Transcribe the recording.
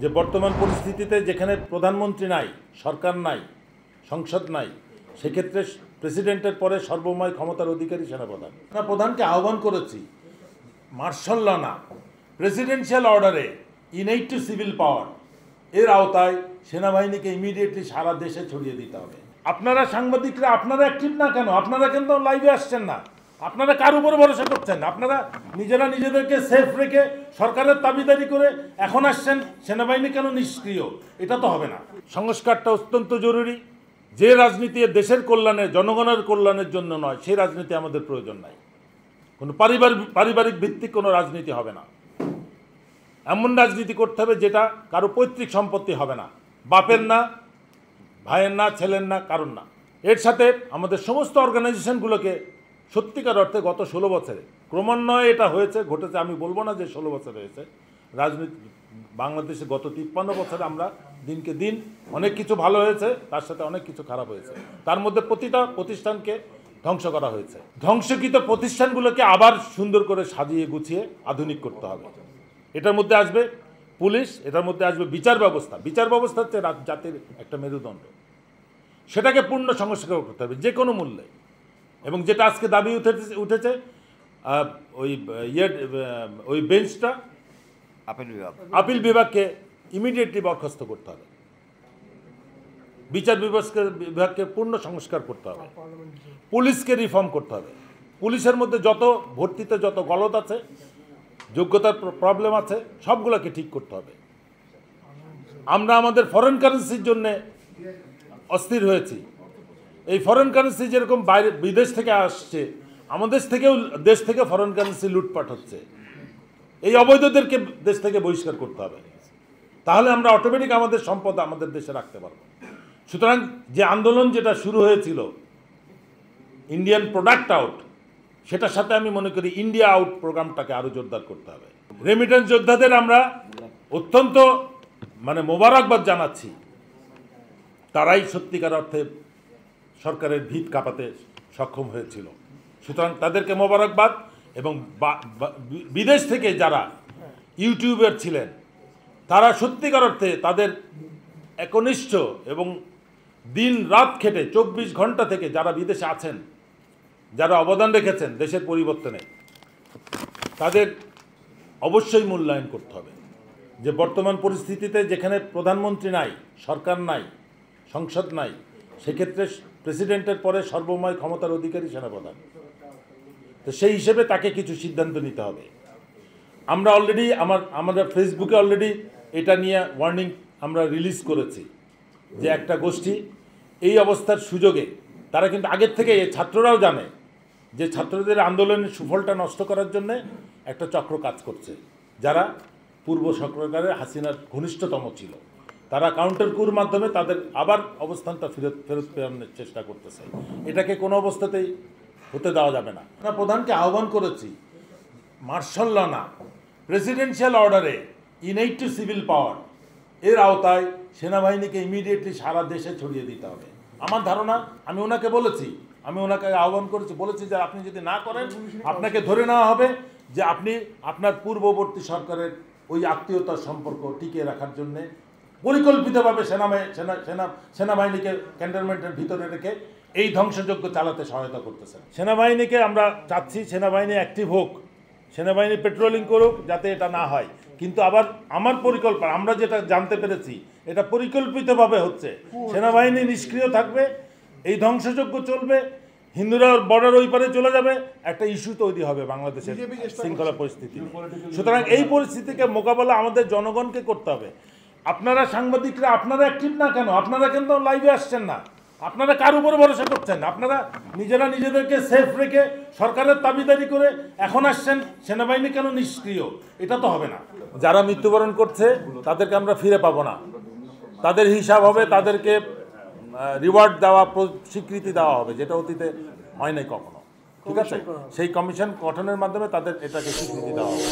যে বর্তমান পরিস্থিতিতে যেখানে প্রধানমন্ত্রী নাই, সরকার নাই, সংসদ নাই, সেক্ষেত্রে প্রেসিডেন্টের পরে সর্বময় ক্ষমতার অধিকারী সেনাপ্রধান। প্রধানকে আহ্বান করেছি মার্শাল ল না, প্রেসিডেন্সিয়াল অর্ডারে ইনএইড টু সিভিল পাওয়ার এর আওতায় সেনাবাহিনীকে ইমিডিয়েটলি সারা দেশে ছড়িয়ে দিতে হবে। আপনারা সাংবাদিকরা আপনারা অ্যাক্টিভ না কেন? আপনারা কিন্তু লাইভে আসছেন না, আপনারা কার উপরে ভরসা করছেন? আপনারা নিজেরা নিজেদেরকে সেফ রেখে সরকারের দাবিদারি করে এখন আসছেন সেনাবাহিনী কেন নিষ্ক্রিয়? এটা তো হবে না। সংস্কারটা অত্যন্ত জরুরি। যে রাজনীতি দেশের কল্যাণে, জনগণের কল্যাণের জন্য নয়, সেই রাজনীতি আমাদের প্রয়োজন নাই। কোনো পারিবারিক ভিত্তিক কোনো রাজনীতি হবে না। এমন রাজনীতি করতে হবে যেটা কারো পৈতৃক সম্পত্তি হবে না, বাপের না, ভাইয়ের না, ছেলের না, কারণ না। এর সাথে আমাদের সমস্ত অর্গানাইজেশনগুলোকে সত্যিকার অর্থে গত 16 বছরে ক্রমান্বয়ে এটা হয়েছে, ঘটেছে। আমি বলবো না যে 16 বছর হয়েছে। রাজনীতি বাংলাদেশে গত 53 বছরে আমরা দিনকে দিন অনেক কিছু ভালো হয়েছে, তার সাথে অনেক কিছু খারাপ হয়েছে। তার মধ্যে প্রতিটা প্রতিষ্ঠানকে ধ্বংস করা হয়েছে। ধ্বংসকৃত প্রতিষ্ঠানগুলোকে আবার সুন্দর করে সাজিয়ে গুছিয়ে আধুনিক করতে হবে। এটার মধ্যে আসবে পুলিশ, এটার মধ্যে আসবে বিচার ব্যবস্থা। বিচার ব্যবস্থা হচ্ছে জাতির একটা মেরুদণ্ড, সেটাকে পূর্ণ সংস্কার করতে হবে যে কোনো মূল্যে। এবং যেটা আজকে দাবি উঠেছে ওই বেঞ্চটা, আপিল বিভাগকে ইমিডিয়েটলি বরখাস্ত করতে হবে। বিচার বিভাগকে পূর্ণ সংস্কার করতে হবে। পুলিশকে রিফর্ম করতে হবে। পুলিশের মধ্যে যত ভর্তিতে যত গলদ আছে, যোগ্যতার প্রবলেম আছে, সবগুলোকে ঠিক করতে হবে। আমরা আমাদের ফরেন কারেন্সির জন্য অস্থির হয়েছি। এই ফরেন কারেন্সি যেরকম বাইরে বিদেশ থেকে আসছে, আমাদের দেশ থেকে ফরেন কারেন্সি লুটপাট হচ্ছে। এই অবৈধদেরকে দেশ থেকে বহিষ্কার করতে হবে। তাহলে আমরা অটোমেটিক আমাদের সম্পদ আমাদের দেশে রাখতে পারবো। সুতরাং যে আন্দোলন যেটা শুরু হয়েছিল ইন্ডিয়ান প্রোডাক্ট আউট, সেটার সাথে আমি মনে করি ইন্ডিয়া আউট প্রোগ্রামটাকে আরও জোরদার করতে হবে। রেমিটেন্স যোদ্ধাদের আমরা অত্যন্ত মোবারকবাদ জানাচ্ছি। তারাই সত্যিকার অর্থে সরকারের ভিত কাঁপাতে সক্ষম হয়েছিল। সুতরাং তাদেরকে মোবারকবাদ। এবং বিদেশ থেকে যারা ইউটিউবার ছিলেন, তারা সত্যিকার অর্থে তাদের একনিষ্ঠ এবং দিন রাত খেটে 24 ঘন্টা থেকে যারা বিদেশে আছেন, যারা অবদান রেখেছেন দেশের পরিবর্তনে, তাদের অবশ্যই মূল্যায়ন করতে হবে। যে বর্তমান পরিস্থিতিতে যেখানে প্রধানমন্ত্রী নাই, সরকার নাই, সংসদ নাই, সেক্ষেত্রে প্রেসিডেন্টের পরে সর্বময় ক্ষমতার অধিকারী সেনাপ্রধান। তো সেই হিসেবে তাকে কিছু সিদ্ধান্ত নিতে হবে। আমরা অলরেডি আমাদের ফেসবুকে অলরেডি এটা নিয়ে ওয়ার্নিং আমরা রিলিজ করেছি যে একটা গোষ্ঠী এই অবস্থার সুযোগে, তারা কিন্তু আগের থেকে, ছাত্ররাও জানে যে ছাত্রদের আন্দোলনের সুফলটা নষ্ট করার জন্য একটা চক্র কাজ করছে, যারা পূর্ব সরকারের হাসিনার ঘনিষ্ঠতম ছিল। তারা কাউন্টার কুর মাধ্যমে তাদের আবার অবস্থানটা ফেরত ফেরানোর চেষ্টা করতেছে। এটাকে কোনো অবস্থাতেই হতে দেওয়া যাবে না। আমরা প্রধানকে আহ্বান করেছি মার্শাল ল না, প্রেসিডেন্সিয়াল অর্ডারে ইনএইড টু সিভিল পাওয়ার এর আওতায় সেনাবাহিনীকে ইমিডিয়েটলি সারা দেশে ছড়িয়ে দিতে হবে। আমার ধারণা, আমি ওনাকে বলেছি, আমি ওনাকে আহ্বান করেছি, বলেছি যে আপনি যদি না করেন আপনাকে ধরে নেওয়া হবে যে আপনি আপনার পূর্ববর্তী সরকারের ওই আত্মীয়তার সম্পর্ক টিকিয়ে রাখার জন্যে পরিকল্পিতভাবে সেনাবাহিনীকে ক্যান্টনমেন্টের ভিতরে রেখে এই ধ্বংসযজ্ঞ চালাতে সহায়তা করতেছেন। সেনাবাহিনীকে আমরা চাচ্ছি সেনাবাহিনী অ্যাক্টিভ হোক, সেনাবাহিনী পেট্রোলিং করুক, যাতে এটা না হয়। কিন্তু আবার আমার পরিকল্পনা, আমরা যেটা জানতে পেরেছি, এটা পরিকল্পিতভাবে হচ্ছে। সেনাবাহিনী নিষ্ক্রিয় থাকবে, এই ধ্বংসযজ্ঞ চলবে, হিন্দুরা বর্ডার ওই পারে চলে যাবে, একটা ইস্যু তৈরি হবে বাংলাদেশের শৃঙ্খলা পরিস্থিতি। সুতরাং এই পরিস্থিতিকে মোকাবেলা আমাদের জনগণকে করতে হবে। আপনারা সাংবাদিকরা আপনারা অ্যাক্টিভ না কেন? আপনারা কিন্তু লাইভে আসছেন না, আপনারা কার উপরে ভরসা করছেন? আপনারা নিজেরা নিজেদেরকে সেফ রেখে সরকারের দাবিদারি করে এখন আসছেন সেনাবাহিনী কেন নিষ্ক্রিয়? এটা তো হবে না। যারা মৃত্যুবরণ করছে তাদেরকে আমরা ফিরে পাবো না, তাদের হিসাব হবে, তাদেরকে রিওয়ার্ড দেওয়া, স্বীকৃতি দেওয়া হবে, যেটা অতীতে হয় নাই কখনো। ঠিক আছে, সেই কমিশন গঠনের মাধ্যমে তাদের এটাকে স্বীকৃতি দেওয়া হবে।